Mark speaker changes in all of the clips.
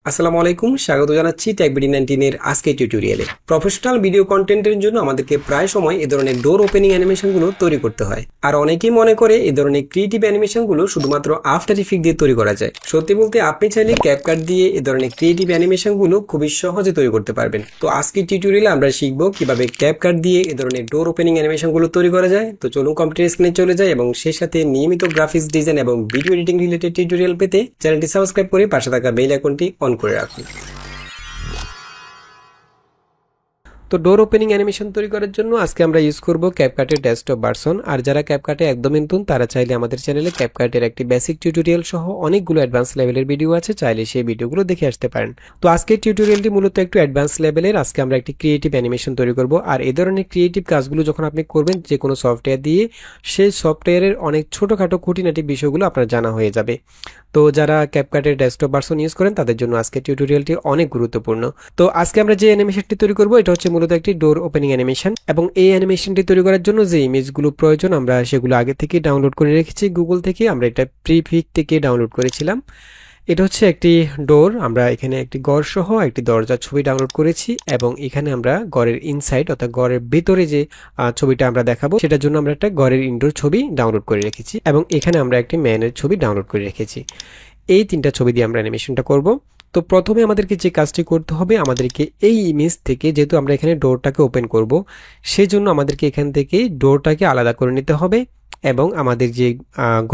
Speaker 1: আসসালামু আলাইকুম, স্বাগত জানাচ্ছি টেকবিডি 19 এর আজকের টিউটোরিয়ালে। প্রফেশনাল ভিডিও কন্টেন্টের জন্য আমাদেরকে প্রায় সময় এই ধরনের ডোর ওপেনিং অ্যানিমেশনগুলো তৈরি করতে হয়। আর অনেকেই মনে করে এই ধরনের ক্রিয়েটিভ অ্যানিমেশনগুলো শুধুমাত্র আফটার ইফেক্ট দিয়ে তৈরি করা যায়। সত্যি বলতে আপনি চাইলে ক্যাপকাট দিয়ে এই ধরনের ক্রিয়েটিভ অ্যানিমেশনগুলো খুবই সহজে তৈরি করতে পারবেন। তো আজকের টিউটোরিয়ালে আমরা শিখবো কিভাবে ক্যাপকাট দিয়ে এই ধরনের ডোর ওপেনিং অ্যানিমেশনগুলো তৈরি করা যায়। তো চলুন কম্পিউটার স্ক্রিনে চলে যায় এবং সেই সাথে নিয়মিত গ্রাফিক্স ডিজাইন এবং ভিডিও এডিটিং রিলেটেড টিউটোরিয়াল পেতে চ্যানেলটি সাবস্ক্রাইব করে পাশে থাকা বেল আইকনটি অন করে রাখুন। তো ডোর ওপেনিং অ্যানিমেশন তৈরি করার জন্য আজকে আমরা ইউজ করব ক্যাপকাটের ডেস্কটপ ভার্সন। আর যারা ক্যাপকাটে একদমই নতুন তারা চাইলে আমাদের চ্যানেলে ক্যাপকাটের একটি বেসিক টিউটোরিয়াল সহ অনেকগুলো অ্যাডভান্স লেভেলের ভিডিও আছে, চাইলে সেই ভিডিওগুলো দেখে আসতে পারেন। তো আজকের টিউটোরিয়ালটি মূলত একটু অ্যাডভান্স লেভেলের। আজকে আমরা একটি ক্রিয়েটিভ অ্যানিমেশন তৈরি করব। আর এই ধরনের ক্রিয়েটিভ কাজগুলো যখন আপনি করবেন যে কোনো সফটওয়্যার দিয়ে, সেই সফটওয়্যারের অনেক ছোটোখাটো খুঁটিনাটি বিষয়গুলো আপনার জানা হয়ে যাবে। তো যারা ক্যাপকাটের ডেস্কটপ ভার্সন ইউজ করেন তাদের জন্য আজকে টিউটোরিয়ালটি অনেক গুরুত্বপূর্ণ। তো আজকে আমরা যে অ্যানিমেশনটি তৈরি করব এটা হচ্ছে মূলত একটি ডোর ওপেনিং অ্যানিমেশন, এবং এই অ্যানিমেশনটি তৈরি করার জন্য যে ইমেজগুলো প্রয়োজন আমরা সেগুলো আগে থেকে ডাউনলোড করে রেখেছি গুগল থেকে। আমরা এটা প্রিফিক থেকে ডাউনলোড করেছিলাম। এটা হচ্ছে একটি ডোর, আমরা এখানে একটি ঘর সহ একটি দরজার ছবি ডাউনলোড করেছি, এবং এখানে আমরা ঘরের ইনসাইড অর্থাৎ ঘরের ভেতরে যে ছবিটা আমরা দেখাবো সেটার জন্য আমরা একটা ঘরের ইনডোর ছবি ডাউনলোড করে রেখেছি, এবং এখানে আমরা একটি ম্যানের ছবি ডাউনলোড করে রেখেছি। এই তিনটা ছবি দিয়ে আমরা অ্যানিমেশনটা করব। তো প্রথমে আমাদেরকে যে কাজটি করতে হবে, আমাদেরকে এই ইমেজ থেকে, যেহেতু আমরা এখানে ডোরটাকে ওপেন করব সেই জন্য আমাদেরকে এখান থেকে ডোরটাকে আলাদা করে নিতে হবে, এবং আমাদের যে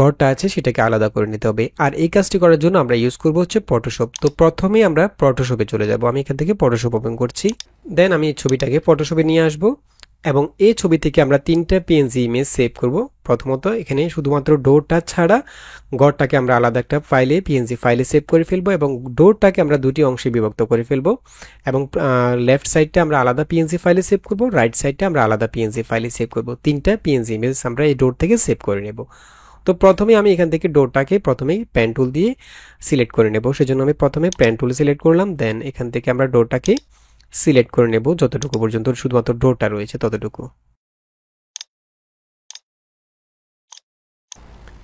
Speaker 1: ঘরটা আছে সেটাকে আলাদা করে নিতে হবে। আর এই কাজটি করার জন্য আমরা ইউজ করব হচ্ছে ফটোশপ। তো প্রথমে আমরা ফটোশপে চলে যাব। আমি এখান থেকে ফটোশপ ওপেন করছি, দেন আমি এই ছবিটাকে ফটোশপে নিয়ে আসব, এবং এই ছবি থেকে আমরা তিনটা পিএনজি ইমেজ সেভ করব। প্রথমত এখানে শুধুমাত্র ডোরটা ছাড়া ঘরটাকে আমরা আলাদা একটা ফাইলে পিএনজি ফাইলে সেভ করে ফেলবো, এবং ডোরটাকে আমরা দুটি অংশে বিভক্ত করে ফেলবো, এবং লেফট সাইডটা আমরা আলাদা পিএনজি ফাইলে সেভ করব, রাইট সাইডটা আমরা আলাদা পিএনজি ফাইলে সেভ করব। তিনটা পিএনজি ইমেজ আমরা এই ডোর থেকে সেভ করে নেব। তো প্রথমে আমি এখান থেকে ডোরটাকে প্রথমেই পেন টুল দিয়ে সিলেক্ট করে নেব। সেজন্য আমি প্রথমে পেন টুল সিলেক্ট করলাম, দেন এখান থেকে আমরা ডোরটাকে সিলেক্ট করে নেব যতটুকু পর্যন্ত শুধুমাত্র ডোরটা রয়েছে ততটুকু।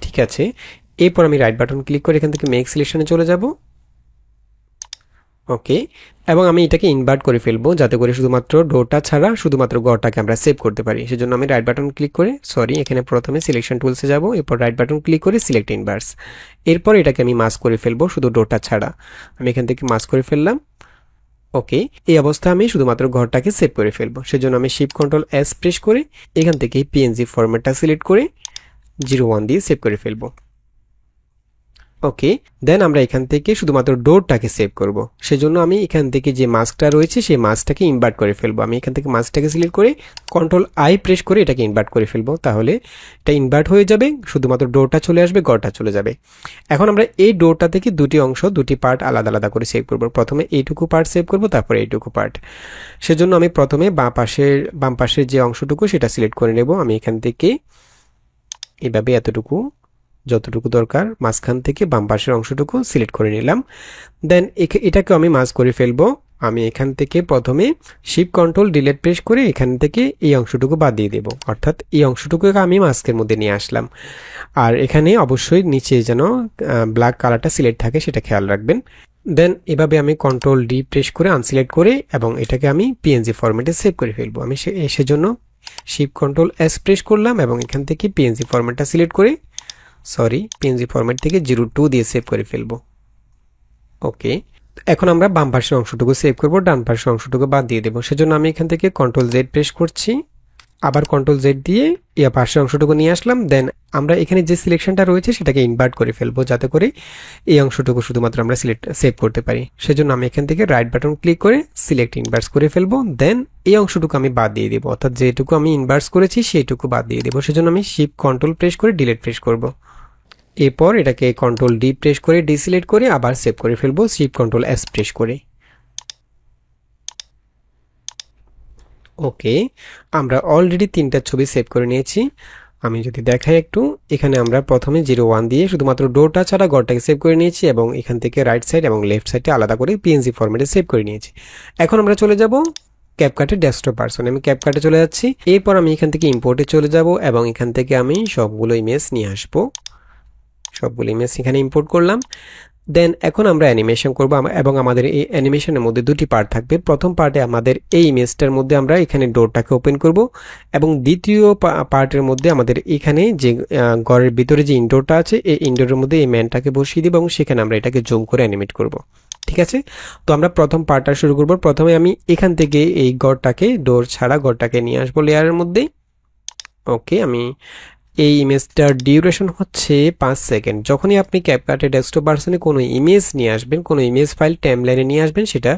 Speaker 1: ঠিক আছে, এরপর আমি রাইট বাটন ক্লিক করে এখান থেকে মেক সিলেকশনে চলে যাব। ওকে, এবং আমি এটাকে ইনভার্ট করে ফেলবো যাতে করে শুধুমাত্র ডোরটা ছাড়া শুধুমাত্র ঘরটাকে আমরা সেভ করতে পারি। সেজন্য আমি রাইট বাটন ক্লিক করে এখানে প্রথমে সিলেকশন টুলসে যাব, এরপর রাইট বাটন ক্লিক করে সিলেক্ট ইনভার্স। এরপর এটাকে আমি মাস্ক করে ফেলবো শুধু ডোরটা ছাড়া। আমি এখান থেকে মাস্ক করে ফেললাম। ওকে, এই অবস্থা আমি শুধুমাত্র ঘরটাকে সেভ করে ফেলবো। সেজন্য আমি শিফট কন্ট্রোল এস প্রেস করে এখান থেকে পিএনজি ফরম্যাটটা সিলেক্ট করে 01 দিয়ে সেভ করে ফেলবো। ওকে, দেন আমরা এখান থেকে শুধুমাত্র ডোরটাকে সেভ করব। সেজন্য আমি এখান থেকে যে মাস্কটা রয়েছে সেই মাস্কটাকে ইনভার্ট করে ফেলবো। আমি এখান থেকে মাস্কটাকে সিলেক্ট করে কন্ট্রোল আই প্রেস করে এটাকে ইনভার্ট করে ফেলবো, তাহলে এটা ইনভার্ট হয়ে যাবে, শুধুমাত্র ডোরটা চলে আসবে, ঘরটা চলে যাবে। এখন আমরা এই ডোরটা থেকে দুটি অংশ দুটি পার্ট আলাদা আলাদা করে সেভ করব। প্রথমে এইটুকু পার্ট সেভ করব, তারপরে এইটুকু পার্ট। সেজন্য আমি প্রথমে বাম পাশের যে অংশটুকু সেটা সিলেক্ট করে নেব। আমি এখান থেকে এভাবে এতটুকু যতটুকু দরকার মাঝখান থেকে বাম পাশের অংশটুকু সিলেক্ট করে নিলাম। দেন এটাকে আমি মার্জ করে ফেলবো। আমি এখান থেকে প্রথমে শিফট কন্ট্রোল ডিলিট প্রেস করে এখান থেকে এই অংশটুকু বাদ দিয়ে দেব, অর্থাৎ এই অংশটুকু আমি মাস্কের মধ্যে নিয়ে আসলাম। আর এখানে অবশ্যই নিচে যেন ব্ল্যাক কালারটা সিলেক্ট থাকে সেটা খেয়াল রাখবেন। দেন এভাবে আমি কন্ট্রোল ডি প্রেস করে আনসিলেক্ট করে এবং এটাকে আমি পিএনজি ফরম্যাটে সেভ করে ফেলবো। আমি সেজন্য শিফট কন্ট্রোল এস প্রেস করলাম এবং এখান থেকে পিএনজি ফরম্যাটটা সিলেক্ট করে পিএনজি ফরম্যাট থেকে 02 দিয়ে সেভ করে ফেলবো। ওকে, এখন আমরা বাম পাশের অংশটুকু সেভ করব, ডান পাশের অংশটুকু বাদ দিয়ে দেবো। সেজন্য আমি এখান থেকে কন্ট্রোল জেড প্রেস করছি, আবার কন্ট্রোল জেড দিয়ে এই পাশের অংশটুকু নিয়ে আসলাম। দেন আমরা এখানে যে সিলেকশনটা রয়েছে সেটাকে ইনভার্ট করে ফেলবো যাতে করে এই অংশটুকু শুধুমাত্র আমরা সেভ করতে পারি। সেজন্য আমি এখান থেকে রাইট বাটন ক্লিক করে সিলেক্ট ইনভার্স করে ফেলবো। দেন এই অংশটুকু আমি বাদ দিয়ে দেবো, অর্থাৎ যেটুকু আমি ইনভার্স করেছি সেইটুকু বাদ দিয়ে দেবো। সেজন্য আমি শিফট কন্ট্রোল প্রেস করে ডিলিট প্রেস করব। এরপর এটাকে কন্ট্রোল ডি প্রেস করে ডিসিলেক্ট করে আবার সেভ করে ফেলবো শিফট কন্ট্রোল এস প্রেস করে। ওকে, আমরা অলরেডি তিনটা ছবি সেভ করে নিয়েছি। আমি যদি দেখাই একটু, এখানে আমরা প্রথমে 01 দিয়ে শুধুমাত্র ডোরটা ছাড়া ঘরটাকে সেভ করে নিয়েছি, এবং এখান থেকে রাইট সাইড এবং লেফট সাইডে আলাদা করে পিএনজি ফরম্যাটে সেভ করে নিয়েছি। এখন আমরা চলে যাব ক্যাপকাটের ডেস্কটপ ভার্সনে। আমি ক্যাপকাটে চলে যাচ্ছি। এরপর আমি এখান থেকে ইম্পোর্টে চলে যাব এবং এখান থেকে আমি সবগুলো ইমেজ নিয়ে আসবো। সবগুলো ইমেজ এখানে ইম্পোর্ট করলাম। দেন এখন আমরা অ্যানিমেশন করব এবং আমাদের এই অ্যানিমেশনের মধ্যে দুটি পার্ট থাকবে। প্রথম পার্টে আমাদের এই ইমেজটার মধ্যে আমরা এখানে ডোরটাকে ওপেন করব এবং দ্বিতীয় পার্টের মধ্যে আমাদের এখানে যে ঘরের ভিতরে যে ইনডোরটা আছে এই ইনডোরের মধ্যে এই ম্যানটাকে বসিয়ে দিব এবং সেখানে আমরা এটাকে জুম করে অ্যানিমেট করব। ঠিক আছে, তো আমরা প্রথম পার্টটা শুরু করব। প্রথমে আমি এখান থেকে এই ঘরটাকে ডোর ছাড়া ঘরটাকে নিয়ে আসবো লেয়ারের মধ্যে। ওকে, আমি এই ইমেজটার ডিউরেশন হচ্ছে 5 সেকেন্ড। যখনই আপনি ক্যাপকাটে ডেস্কটপ ভার্সনে কোনো ইমেজ নিয়ে আসবেন, কোনো ইমেজ ফাইল টাইমলাইনে নিয়ে আসবেন, সেটা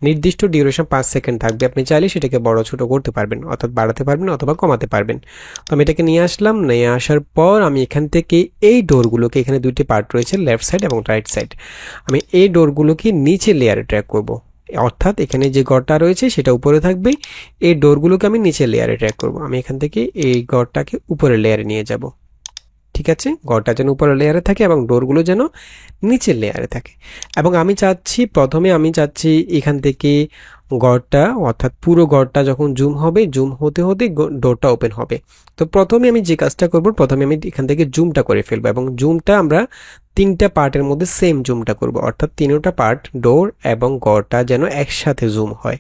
Speaker 1: নির্দিষ্ট ডিউরেশন 5 সেকেন্ড থাকবে। আপনি চাইলে সেটাকে বড় ছোট করতে পারবেন, অর্থাৎ বাড়াতে পারবেন অথবা কমাতে পারবেন। তো আমি এটাকে নিয়ে আসলাম, নিয়ে আসার পর আমি এখান থেকে এই ডোরগুলোকে, এখানে দুইটি পার্ট রয়েছে লেফট সাইড এবং রাইট সাইড, আমি এই ডোরগুলোকে নিচে লেয়ারে ট্র্যাক করব। অর্থাৎ এখানে যে ঘরটা রয়েছে সেটা উপরে থাকবে, এই ডোরগুলোকে আমি নিচে লেয়ারে ট্র্যাক করব। আমি এখান থেকে এই ঘরটাকে উপরের লেয়ারে নিয়ে যাব। ঠিক আছে, ঘরটা যেন উপরের লেয়ারে থাকে এবং ডোরগুলো যেন নিচের লেয়ারে থাকে। এবং আমি চাচ্ছি, প্রথমে আমি চাচ্ছি এখান থেকে ঘরটা, অর্থাৎ পুরো ঘরটা যখন জুম হবে, জুম হতে হতে ডোরটা ওপেন হবে। তো প্রথমে আমি যে কাজটা করব, প্রথমে আমি এখান থেকে জুমটা করে ফেলবো এবং জুমটা আমরা তিনটা পার্টের মধ্যে সেম জুমটা করব, অর্থাৎ তিনটা পার্ট ডোর এবং ঘরটা যেন একসাথে জুম হয়।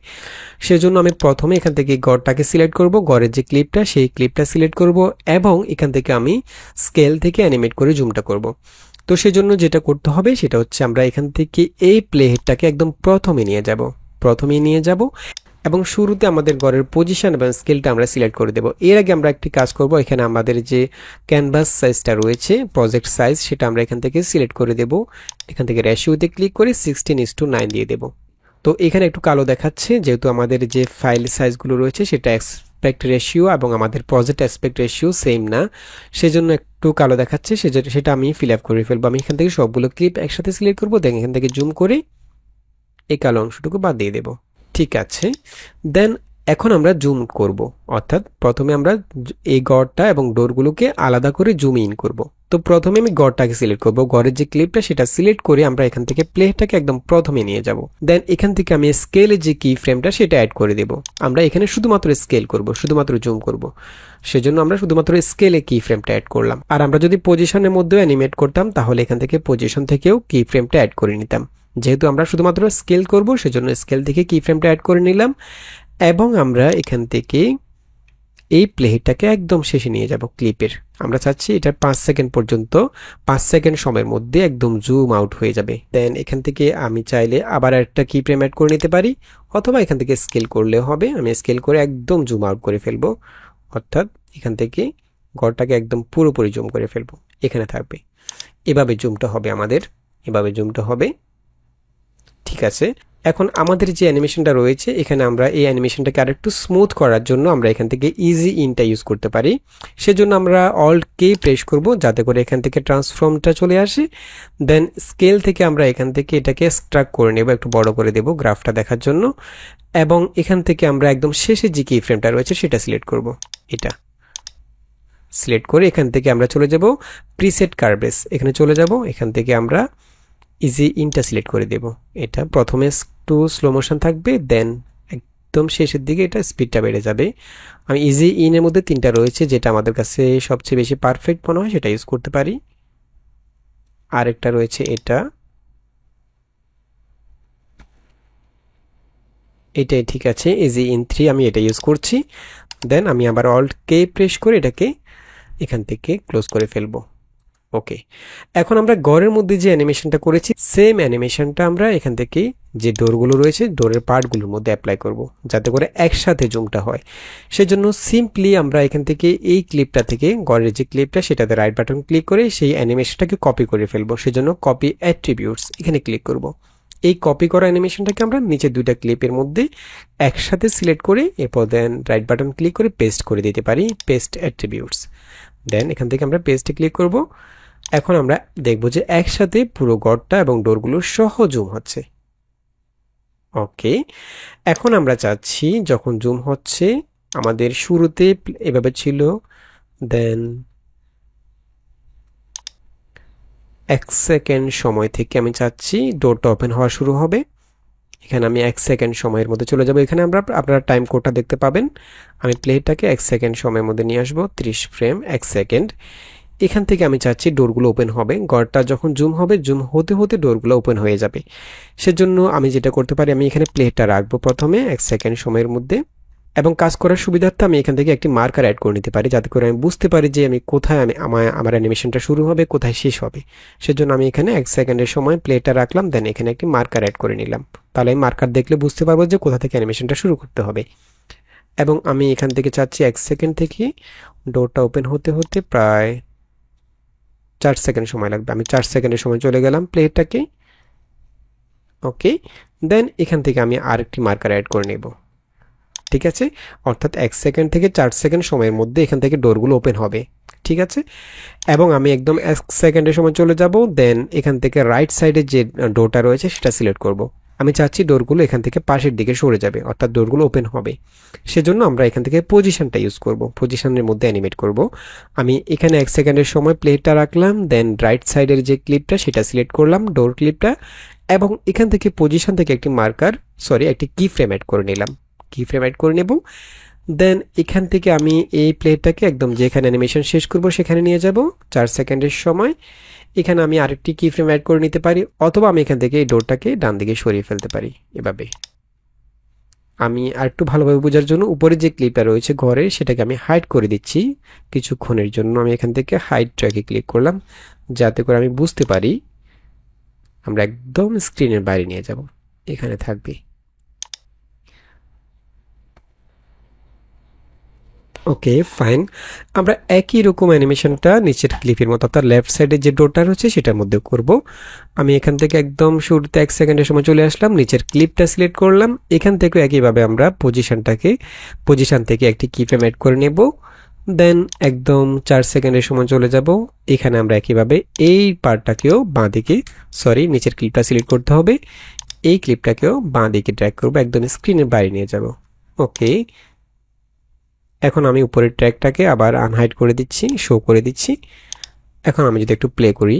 Speaker 1: সেজন্য আমি প্রথমে এখান থেকে ঘরটাকে সিলেক্ট করব, ঘরের যে ক্লিপটা সেই ক্লিপটা সিলেক্ট করব এবং এখান থেকে আমি স্কেল থেকে অ্যানিমেট করে জুমটা করব। তো সেজন্য যেটা করতে হবে সেটা হচ্ছে আমরা এখান থেকে এই প্লে হেডটাকে একদম প্রথমে নিয়ে যাব এবং শুরুতে আমাদের ঘরের পজিশন এবং স্কেলটা আমরা সিলেক্ট করে দেব। এর আগে আমরা একটি কাজ করব, এখানে আমাদের যে ক্যানভাস সাইজটা রয়েছে, প্রজেক্ট সাইজ, সেটা আমরা এখান থেকে সিলেক্ট করে দেব। এখান থেকে রেশিওতে ক্লিক করে 16:9 দিয়ে দেব। তো এখানে একটু কালো দেখাচ্ছে, যেহেতু আমাদের যে ফাইল সাইজগুলো রয়েছে সেটা অ্যাসপেক্ট রেশিও এবং আমাদের প্রজেক্ট অ্যাসপেক্ট রেশিও সেম না, সেজন্য একটু কালো দেখাচ্ছে। সেটা আমি ফিল আপ করে ফেলবো। আমি এখান থেকে সবগুলো ক্লিপ একসাথে সিলেক্ট করবো, দেন এখান থেকে জুম করে এই কালো অংশটুকু বাদ দিয়ে দেব। ঠিক আছে, দেন এখন আমরা জুম করব, অর্থাৎ প্রথমে আমরা এই ঘরটা এবং ডোরগুলোকে আলাদা করে জুম ইন করব। তো প্রথমে আমি ঘরটাকে সিলেক্ট করব, ঘরের যে ক্লিপটা সেটা সিলেক্ট করে আমরা এখান থেকে প্লেটাকে একদম প্রথমে নিয়ে যাব। দেন এখান থেকে আমি স্কেলের যে কি ফ্রেমটা সেটা অ্যাড করে দেব। আমরা এখানে শুধুমাত্র স্কেল করব, শুধুমাত্র জুম করব, সেজন্য আমরা শুধুমাত্র স্কেলে কি ফ্রেমটা অ্যাড করলাম। আর আমরা যদি পজিশনের মধ্যেও অ্যানিমেট করতাম তাহলে এখান থেকে পজিশন থেকেও কি ফ্রেমটা অ্যাড করে নিতাম। যেহেতু আমরা শুধুমাত্র স্কেল করব সেজন্য স্কেল থেকে কি ফ্রেমটা অ্যাড করে নিলাম এবং আমরা এখান থেকে এই প্লেটাকে একদম শেষে নিয়ে যাব ক্লিপের। আমরা চাচ্ছি এটা 5 সেকেন্ড পর্যন্ত, 5 সেকেন্ড সময়ের মধ্যে একদম জুম আউট হয়ে যাবে। দেন এখান থেকে আমি চাইলে আবার একটা কি ফ্রেম অ্যাড করে নিতে পারি অথবা এখান থেকে স্কেল করলেও হবে। আমি স্কেল করে একদম জুম আউট করে ফেলবো, অর্থাৎ এখান থেকে ঘরটাকে একদম পুরোপুরি জুম করে ফেলবো, এখানে থাকবে। এভাবে জুমটা হবে আমাদের, এভাবে জুমটা হবে। ঠিক আছে, এখন আমাদের যে অ্যানিমেশনটা রয়েছে এখানে আমরা এই অ্যানিমেশনটাকে আরেকটু স্মুথ করার জন্য আমরা এখান থেকে ইজি ইনটা ইউজ করতে পারি। সেজন্য আমরা অল্ট কে প্রেস করব যাতে করে এখান থেকে ট্রান্সফর্মটা চলে আসে। দেন স্কেল থেকে আমরা এখান থেকে এটাকে এক্সট্রাক্ট করে নেব, একটু বড় করে দেব গ্রাফটা দেখার জন্য। এবং এখান থেকে আমরা একদম শেষে যে কি ফ্রেমটা রয়েছে সেটা সিলেক্ট করব। এটা সিলেক্ট করে এখান থেকে আমরা চলে যাব প্রিসেট কার্ভেস, এখানে চলে যাব। এখান থেকে আমরা ইজি ইনটা সিলেক্ট করে দেব। এটা প্রথমে একটু স্লো মোশন থাকবে, দেন একদম শেষের দিকে এটা স্পিডটা বেড়ে যাবে। আমি ইজি ইনের মধ্যে তিনটা রয়েছে, যেটা আমাদের কাছে সবচেয়ে বেশি পারফেক্ট মনে হয় সেটা ইউজ করতে পারি। আরেকটা রয়েছে এটাই ঠিক আছে, ইজি ইন 3 আমি এটা ইউজ করছি। দেন আমি আবার অল্ট কে প্রেস করে এটাকে এখান থেকে ক্লোজ করে ফেলবো। ওকে, এখন আমরা ঘরের মধ্যে যে অ্যানিমেশনটা করেছি সেম অ্যানিমেশনটা আমরা এখান থেকে যে ডোরগুলো রয়েছে ডোরের পার্টগুলোর মধ্যে অ্যাপ্লাই করব যাতে করে একসাথে জুমটা হয়। সেজন্য সিম্পলি আমরা এখান থেকে এই ক্লিপটা থেকে, ঘরের যে ক্লিপটা সেটাতে রাইট বাটন ক্লিক করে সেই অ্যানিমেশনটাকে কপি করে ফেলবো। সেজন্য কপি অ্যাট্রিবিউটস এখানে ক্লিক করব। এই কপি করা অ্যানিমেশনটাকে আমরা নিচে দুইটা ক্লিপের মধ্যে একসাথে সিলেক্ট করে এরপর দেন রাইট বাটন ক্লিক করে পেস্ট করে দিতে পারি, পেস্ট অ্যাট্রিবিউটস। দেন এখান থেকে আমরা পেস্টে ক্লিক করব। এখন আমরা দেখব যে একসাথে পুরো ঘরটা এবং ডোরগুলো সহ জুম হচ্ছে। ওকে, এখন আমরা চাচ্ছি যখন জুম হচ্ছে, আমাদের শুরুতে এভাবে ছিল, দেন 1 সেকেন্ড সময় থেকে আমি চাচ্ছি ডোরটা ওপেন হওয়া শুরু হবে। এখানে আমি 1 সেকেন্ড সময়ের মধ্যে চলে যাব। এখানে আপনারা টাইম কোডটা দেখতে পাবেন। আমি প্লেটাকে 1 সেকেন্ড সময়ের মধ্যে নিয়ে আসবো, 30 ফ্রেম 1 সেকেন্ড। এখান থেকে আমি চাচ্ছি ডোরগুলো ওপেন হবে, ঘরটা যখন জুম হবে জুম হতে হতে ডোরগুলো ওপেন হয়ে যাবে। সেজন্য আমি যেটা করতে পারি, আমি এখানে প্লেটা রাখবো প্রথমে 1 সেকেন্ড সময়ের মধ্যে, এবং কাজ করার সুবিধার্থে আমি এখান থেকে একটি মার্কার অ্যাড করে নিতে পারি, যাতে করে আমি বুঝতে পারি যে আমি কোথায় আমার অ্যানিমেশনটা শুরু হবে, কোথায় শেষ হবে। সেজন্য আমি এখানে 1 সেকেন্ডের সময় প্লেটা রাখলাম, দেন এখানে একটি মার্কার অ্যাড করে নিলাম। তাহলে আমি মার্কার দেখলে বুঝতে পারবো যে কোথা থেকে অ্যানিমেশনটা শুরু করতে হবে। এবং আমি এখান থেকে চাচ্ছি 1 সেকেন্ড থেকে ডোরটা ওপেন হতে হতে প্রায় 4 সেকেন্ড সময় লাগবে। আমি 4 সেকেন্ডের সময় চলে গেলাম প্লেটাকে। ওকে, দেন এখান থেকে আমি আরেকটি মার্কার অ্যাড করে নেব। ঠিক আছে, অর্থাৎ 1 সেকেন্ড থেকে 4 সেকেন্ড সময়ের মধ্যে এখান থেকে ডোরগুলো ওপেন হবে। ঠিক আছে, এবং আমি একদম 1 সেকেন্ডের সময় চলে যাব, দেন এখান থেকে রাইট সাইডে যে ডোরটা রয়েছে সেটা সিলেক্ট করব। আমি চাচ্ছি ডোরগুলো এখান থেকে পাশের দিকে সরে যাবে, অর্থাৎ ডোরগুলো ওপেন হবে। সেজন্য আমরা এখান থেকে পজিশনটা ইউজ করব, পজিশনের মধ্যে অ্যানিমেট করব। আমি এখানে 1 সেকেন্ডের সময় প্লেটা রাখলাম, দেন রাইট সাইডের যে ক্লিপটা সেটা সিলেক্ট করলাম, ডোর ক্লিপটা, এবং এখান থেকে পজিশন থেকে একটি একটি কি ফ্রেম অ্যাড করে নিলাম, কি ফ্রেম অ্যাড করে নেব। দেন এখান থেকে আমি এই প্লেটটাকে একদম যেখানে অ্যানিমেশন শেষ করব সেখানে নিয়ে যাব 4 সেকেন্ডের সময়। এখানে আমি আরেকটি কি ফ্রেম অ্যাড করে নিতে পারি, অথবা আমি এখান থেকে এই ডোরটাকে ডান দিকে সরিয়ে ফেলতে পারি এভাবে। আমি আরেকটু ভালোভাবে বোঝার জন্য উপরে যে ক্লিপটা রয়েছে ঘরে সেটাকে আমি হাইড করে দিচ্ছি কিছুক্ষণের জন্য। আমি এখান থেকে হাইড ট্র্যাকে ক্লিক করলাম, যাতে করে আমি বুঝতে পারি। আমরা একদম স্ক্রিনের বাইরে নিয়ে যাব, এখানে থাকবে। ওকে ফাইন, আমরা একই রকম অ্যানিমেশনটা নিচের ক্লিপের মতো, অর্থাৎ লেফট সাইডে যে ডোরটা রয়েছে সেটার মধ্যে করব। আমি এখান থেকে একদম শুরুতে 1 সেকেন্ডের সময় চলে আসলাম, নিচের ক্লিপটা সিলেক্ট করলাম। এখান থেকে একইভাবে আমরা পজিশন থেকে একটি কি ফ্রেম অ্যাড করে নেব, দেন একদম 4 সেকেন্ডের সময় চলে যাব। এখানে আমরা একইভাবে এই পার্টটাকেও নিচের ক্লিপটা সিলেক্ট করতে হবে, এই ক্লিপটাকেও বাঁ দিকে ড্র্যাগ করবো, একদম স্ক্রিনের বাইরে নিয়ে যাব। ওকে, এখন আমি উপরের ট্র্যাকটাকে আবার আনহাইড করে দিচ্ছি, শো করে দিচ্ছি। এখন আমি যদি একটু প্লে করি,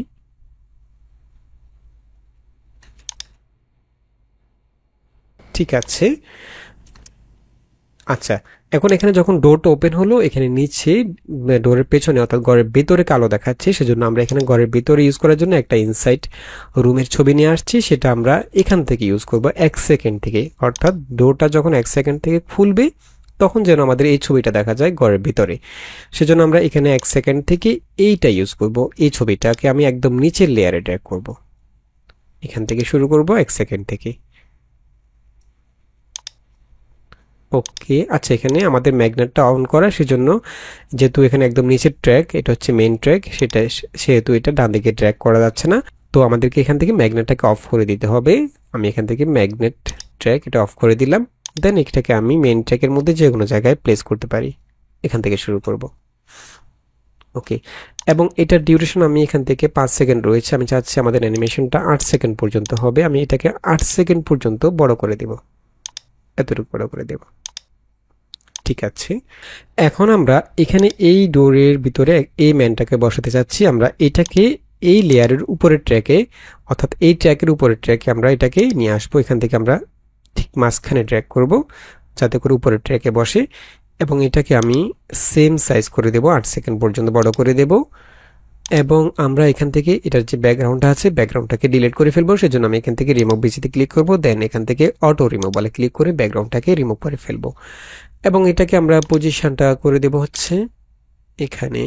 Speaker 1: ঠিক আছে। আচ্ছা, এখন এখানে যখন ডোরটা ওপেন হলো, এখানে নিচে ডোরের পেছনে অর্থাৎ ঘরের ভেতরে কালো দেখাচ্ছে। সেজন্য আমরা এখানে ঘরের ভেতরে ইউজ করার জন্য একটা ইনসাইড রুমের ছবি নিয়ে আসছি, সেটা আমরা এখান থেকে ইউজ করব 1 সেকেন্ড থেকে। অর্থাৎ ডোরটা যখন 1 সেকেন্ড থেকে খুলবে তখন যেন আমাদের এই ছবিটা দেখা যায় ঘরের ভিতরে। সেজন্য আমরা এখানে 1 সেকেন্ড থেকে এইটা ইউজ করব। এই ছবিটাকে আমি একদম নিচের লেয়ারে ড্র্যাগ করব, এখান থেকে শুরু করব 1 সেকেন্ড থেকে। ওকে, আচ্ছা, এখানে আমাদের ম্যাগনেটটা অন করা, সেজন্য যেহেতু এখানে একদম নিচের ট্র্যাক, এটা হচ্ছে মেইন ট্র্যাক, সেহেতু এটা ডান দিকে ড্র্যাগ করা যাচ্ছে না। তো আমাদেরকে এখান থেকে ম্যাগনেটটাকে অফ করে দিতে হবে। আমি এখান থেকে ম্যাগনেট ট্র্যাক এটা অফ করে দিলাম, দেন এটাকে আমি মেইন ট্র্যাকের মধ্যে যে কোনো জায়গায় প্লেস করতে পারি। এখান থেকে শুরু করব। ওকে, এবং এটার ডিউরেশন আমি এখান থেকে 5 সেকেন্ড রয়েছে, আমি চাচ্ছি আমাদের অ্যানিমেশনটা 8 সেকেন্ড পর্যন্ত হবে। আমি এটাকে 8 সেকেন্ড পর্যন্ত বড় করে দেব, এতটুকু বড় করে দেব। ঠিক আছে, এখন আমরা এখানে এই ডোরের ভিতরে এই ম্যানটাকে বসাতে চাচ্ছি। আমরা এটাকে এই লেয়ারের উপরের ট্র্যাকে, অর্থাৎ এই ট্র্যাকের উপরের ট্র্যাকে আমরা এটাকে নিয়ে আসবো। এখান থেকে আমরা ঠিক মাঝখানে ড্র্যাগ করব, যাতে করে উপরের ট্র্যাকে বসে, এবং এটাকে আমি সেম সাইজ করে দেব, 8 সেকেন্ড পর্যন্ত বড় করে দেব। এবং আমরা এখান থেকে এটার যে ব্যাকগ্রাউন্ডটা আছে ব্যাকগ্রাউন্ডটাকে ডিলিট করে ফেলবো। সেজন্য আমি এখান থেকে রিমুভ বিচিতে ক্লিক করব, দেন এখান থেকে অটো রিমুভালে ক্লিক করে ব্যাকগ্রাউন্ডটাকে রিমুভ করে ফেলবো। এবং এটাকে আমরা পজিশনটা করে দেব হচ্ছে এখানে,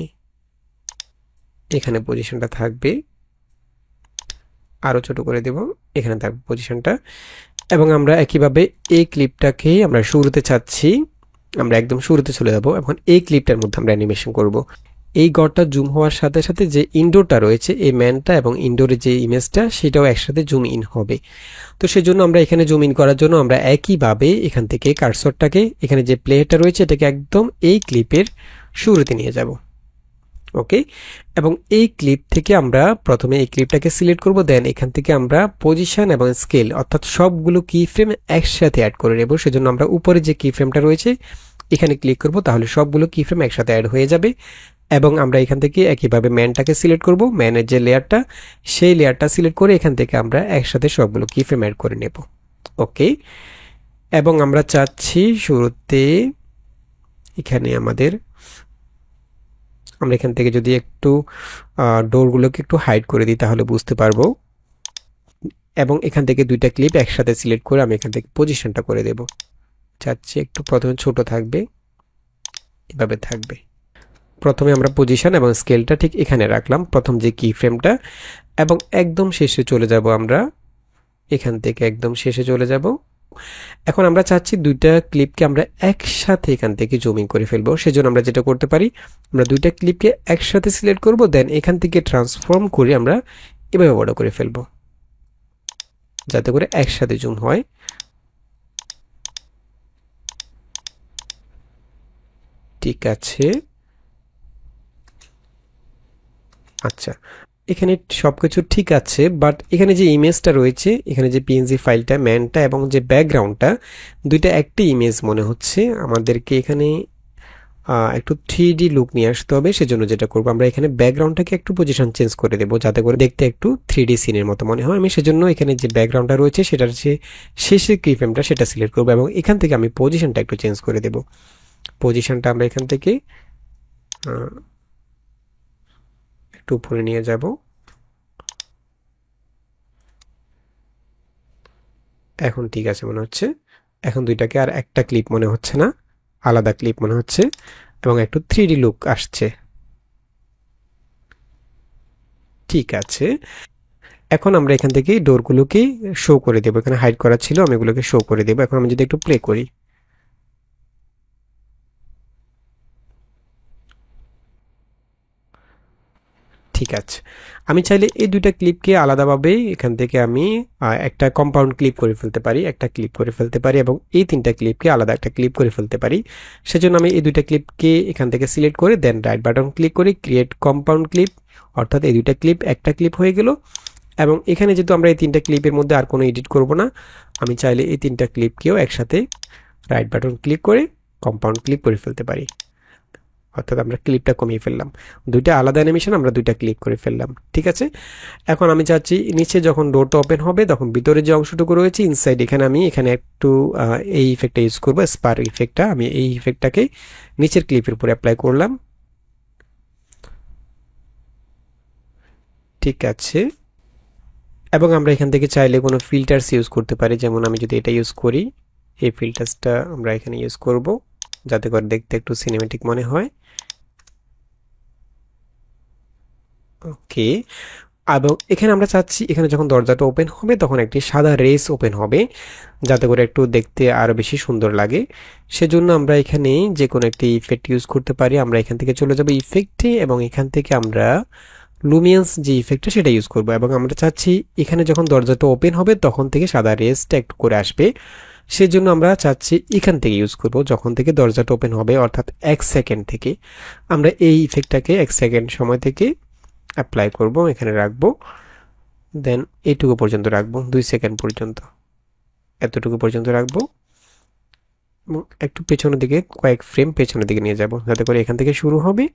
Speaker 1: এখানে পজিশনটা থাকবে, আরো ছোট করে দেব, এখানে থাকবে পজিশনটা। এবং আমরা একইভাবে এই ক্লিপটাকে আমরা শুরুতে চাচ্ছি, আমরা একদম শুরুতে চলে যাব। এখন এই ক্লিপটার মধ্যে আমরা অ্যানিমেশন করব। এই ঘরটা জুম হওয়ার সাথে সাথে যে ইনডোরটা রয়েছে, এই ম্যানটা এবং ইনডোরের যে ইমেজটা সেটাও একসাথে জুম ইন হবে। তো সেজন্য আমরা এখানে জুম ইন করার জন্য আমরা একইভাবে এখান থেকে কার্সরটাকে, এখানে যে প্লেয়ারটা রয়েছে এটাকে একদম এই ক্লিপের শুরুতে নিয়ে যাব। ওকে, এবং এই ক্লিপ থেকে আমরা প্রথমে এই ক্লিপটাকে সিলেক্ট করব, দেন এখান থেকে আমরা পজিশন এবং স্কেল অর্থাৎ সবগুলো কি ফ্রেম একসাথে অ্যাড করে নেব। সেজন্য আমরা উপরে যে কি ফ্রেমটা রয়েছে এখানে ক্লিক করব, তাহলে সবগুলো কি ফ্রেম একসাথে অ্যাড হয়ে যাবে। এবং আমরা এখান থেকে একইভাবে ম্যানটাকে সিলেক্ট করব, ম্যানের যে লেয়ারটা সেই লেয়ারটা সিলেক্ট করে এখান থেকে আমরা একসাথে সবগুলো কি ফ্রেম অ্যাড করে নেব। ওকে, এবং আমরা চাচ্ছি শুরুতে এখানে আমাদের আমরা এখান থেকে যদি একটু ডোরগুলোকে একটু হাইড করে দিই তাহলে বুঝতে পারবো। এবং এখান থেকে দুইটা ক্লিপ একসাথে সিলেক্ট করে আমি এখান থেকে পজিশনটা করে দেব। চাচ্ছি একটু প্রথমে ছোট থাকবে, এভাবে থাকবে। প্রথমে আমরা পজিশন এবং স্কেলটা ঠিক এখানে রাখলাম, প্রথম যে কি ফ্রেমটা, এবং একদম শেষে চলে যাব আমরা, এখান থেকে একদম শেষে চলে যাব। এখন আমরা চাচ্ছি দুইটা ক্লিপকে আমরা একসাথে এখান থেকে জুমিং করে ফেলবো। সেজন্য আমরা যেটা করতে পারি, আমরা দুইটা ক্লিপকে একসাথে সিলেক্ট করব, দেন এখান থেকে ট্রান্সফর্ম করে আমরা এভাবে বড় করে ফেলবো, যাতে করে একসাথে জুম হয়। ঠিক আছে, আচ্ছা এখানে সবকিছু ঠিক আছে, বাট এখানে যে ইমেজটা রয়েছে, এখানে যে পিএনজি ফাইলটা, ম্যানটা এবং যে ব্যাকগ্রাউন্ডটা, দুইটা একটি ইমেজ মনে হচ্ছে। আমাদেরকে এখানে একটু 3D লুক নিয়ে আসতে হবে। সেজন্য যেটা করবো, আমরা এখানে ব্যাকগ্রাউন্ডটাকে একটু পজিশন চেঞ্জ করে দেবো, যাতে করে দেখতে একটু 3D সিনের মতো মনে হয়। আমি সেজন্য এখানে যে ব্যাকগ্রাউন্ডটা রয়েছে সেটার যে শেষের কি ফ্রেমটা সেটা সিলেক্ট করবো, এবং এখান থেকে আমি পজিশনটা একটু চেঞ্জ করে দেবো। পজিশনটা আমরা এখান থেকে একটু উপরে নিয়ে যাব। এখন ঠিক আছে মনে হচ্ছে। এখন দুইটাকে আর একটা ক্লিপ মনে হচ্ছে না, আলাদা ক্লিপ মনে হচ্ছে, এবং একটু 3D লুক আসছে। ঠিক আছে, এখন আমরা এখান থেকে ডোরগুলোকে শো করে দেবো। এখানে হাইড করা ছিল, আমি এগুলোকে শো করে দেবো। এখন আমি যদি একটু প্লে করি, ঠিক আছে। আমি চাইলে এই দুইটা ক্লিপকে আলাদাভাবে এখান থেকে আমি একটা কম্পাউন্ড ক্লিপ করে ফেলতে পারি, একটা ক্লিপ করে ফেলতে পারি, এবং এই তিনটা ক্লিপকে আলাদা একটা ক্লিপ করে ফেলতে পারি। সেজন্য আমি এই দুইটা ক্লিপকে এখান থেকে সিলেক্ট করে দেন রাইট বাটন ক্লিক করে ক্রিয়েট কম্পাউন্ড ক্লিপ, অর্থাৎ এই দুইটা ক্লিপ একটা ক্লিপ হয়ে গেল। এবং এখানে যেহেতু আমরা এই তিনটা ক্লিপের মধ্যে আর কোনো এডিট করব না, আমি চাইলে এই তিনটা ক্লিপকেও একসাথে রাইট বাটন ক্লিক করে কম্পাউন্ড ক্লিপ করে ফেলতে পারি, অর্থাৎ আমরা ক্লিপটা কমিয়ে ফেললাম। দুইটা আলাদা অ্যানিমেশন আমরা দুইটা ক্লিক করে ফেললাম। ঠিক আছে, এখন আমি চাচ্ছি নিচে যখন ডোরটা ওপেন হবে তখন ভিতরে যে অংশটুকু রয়েছে ইনসাইড, এখানে আমি এখানে একটু এই ইফেক্টটা ইউজ করবো, স্পার্ক ইফেক্টটা। আমি এই ইফেক্টটাকে নিচের ক্লিপের উপরে অ্যাপ্লাই করলাম। ঠিক আছে, এবং আমরা এখান থেকে চাইলে কোনো ফিল্টার্স ইউজ করতে পারি, যেমন আমি যদি এটা ইউজ করি, এই ফিল্টার্সটা আমরা এখানে ইউজ করব, যাতে করে দেখতে একটু সিনেমেটিক মনে হয়। ওকে, এবং এখানে আমরা চাচ্ছি এখানে যখন দরজাটা ওপেন হবে তখন একটি সাদা রেস ওপেন হবে, যাতে করে একটু দেখতে আরও বেশি সুন্দর লাগে। সেজন্য আমরা এখানে যে কোনো একটি ইফেক্ট ইউজ করতে পারি। আমরা এখান থেকে চলে যাব ইফেক্টে, এবং এখান থেকে আমরা লুমিয়েন্স যে ইফেক্টটা সেটা ইউজ করব, এবং আমরা চাচ্ছি এখানে যখন দরজাটা ওপেন হবে তখন থেকে সাদা রেসটা একটু করে আসবে। সেজন্য আমরা চাচ্ছি এখান থেকে ইউজ করব, যখন থেকে দরজাটা ওপেন হবে, অর্থাৎ 1 সেকেন্ড থেকে। আমরা এই ইফেক্টটাকে 1 সেকেন্ড সময় থেকে অ্যাপ্লাই করব, এখানে রাখবো, দেন এইটুকু পর্যন্ত রাখবো, 2 সেকেন্ড পর্যন্ত, এতটুকু পর্যন্ত রাখবো, এবং একটু পেছনের দিকে কয়েক ফ্রেম পেছনের দিকে নিয়ে যাব, যাতে করে এখান থেকে শুরু হবে,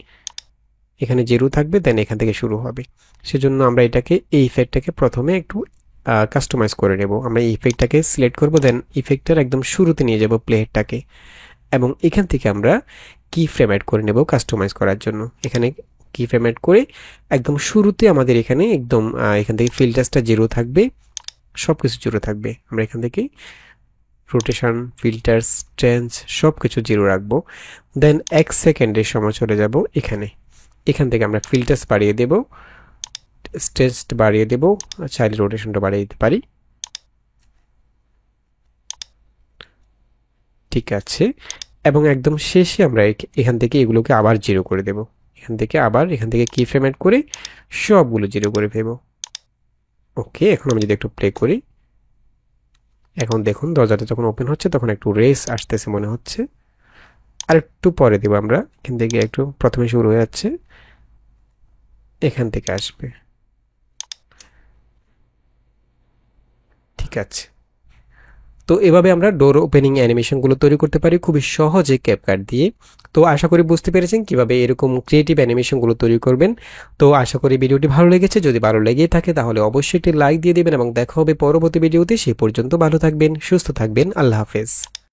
Speaker 1: এখানে জিরো থাকবে, দেন এখান থেকে শুরু হবে। সেজন্য আমরা এটাকে এই ইফেক্টটাকে প্রথমে একটু কাস্টমাইজ করে নেব। আমরা এই ইফেক্টটাকে সিলেক্ট করব, দেন ইফেক্টটার একদম শুরুতে নিয়ে যাব প্লেহেডটাকে, এবং এখান থেকে আমরা কি ফ্রেম অ্যাড করে নেব কাস্টমাইজ করার জন্য। এখানে কি ফ্রেম অ্যাড করে একদম শুরুতে আমাদের এখানে একদম এখান থেকে ফিল্টার্সটা জিরো থাকবে, সব কিছু জিরো থাকবে। আমরা এখান থেকে রোটেশন, ফিল্টার্স, চেঞ্জ সব কিছু জিরো রাখবো। দেন 1 সেকেন্ডের সময় চলে যাব এখানে, এখান থেকে আমরা ফিল্টার্স বাড়িয়ে দেব, স্টেজ বাড়িয়ে দেব, চাইলে রোটেশনটা বাড়িয়ে দিতে পারি। ঠিক আছে, এবং একদম শেষে আমরা এখান থেকে এগুলোকে আবার জিরো করে দেব, এখান থেকে কি ফ্রেম অ্যাড করে সবগুলো জিরো করে ফেলবো। ওকে, এখন আমি যদি একটু প্লে করি, এখন দেখুন দরজাটা যখন ওপেন হচ্ছে তখন একটু রেস আসতেছে মনে হচ্ছে। আর একটু পরে দেবো আমরা, এখান থেকে একটু প্রথমে শুরু হয়ে যাচ্ছে, এখান থেকে আসবে। ঠিক আছে, তো এভাবে আমরা ডোর ওপেনিং অ্যানিমেশনগুলো তৈরি করতে পারি খুবই সহজে ক্যাপকাট দিয়ে। তো আশা করি বুঝতে পেরেছেন কিভাবে এরকম ক্রিয়েটিভ অ্যানিমেশনগুলো তৈরি করবেন। তো আশা করি ভিডিওটি ভালো লেগেছে, যদি ভালো লেগে থাকে তাহলে অবশ্যই একটি লাইক দিয়ে দেবেন, এবং দেখা হবে পরবর্তী ভিডিওতে। সেই পর্যন্ত ভালো থাকবেন, সুস্থ থাকবেন, আল্লাহ হাফেজ।